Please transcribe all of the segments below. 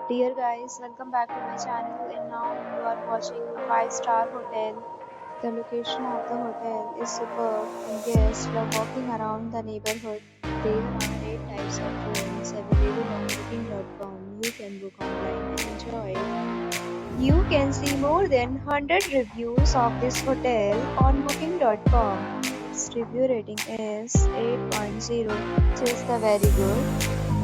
Dear guys, welcome back to my channel and now you are watching 5-star hotel. The location of the hotel is superb and guests love walking around the neighborhood. There are 8 types of rooms available on booking.com. You can book online and enjoy it. You can see more than 100 reviews of this hotel on booking.com. Its review rating is 8.0, which is the very good.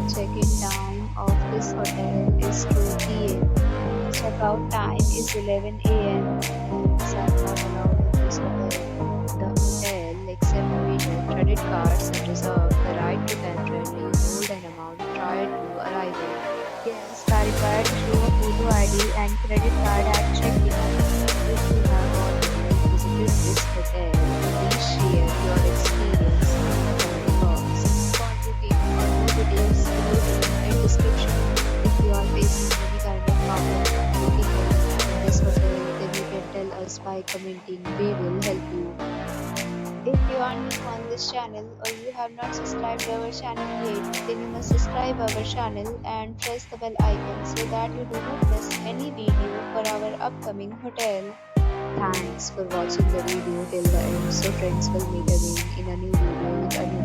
Check-in time of this hotel is 2 p.m. The check-out time is 11 a.m. Pets are not allowed in this hotel. The hotel accepts major credit cards and reserves the right to temporarily hold an amount prior to arrival. Guests are required to show a photo ID and credit card at check-in. If you have already visited this hotel, please share your experience in the comment box. For booking or more details, below the link and description. If you are facing any kind of problem booking in this hotel, then you can tell us by commenting. We will help you. If you are new on this channel or you have not subscribed our channel yet, then you must subscribe our channel and press the bell icon so that you do not miss any video for our upcoming hotel. Thanks for watching the video till the end. So friends, will meet again in a new video with a new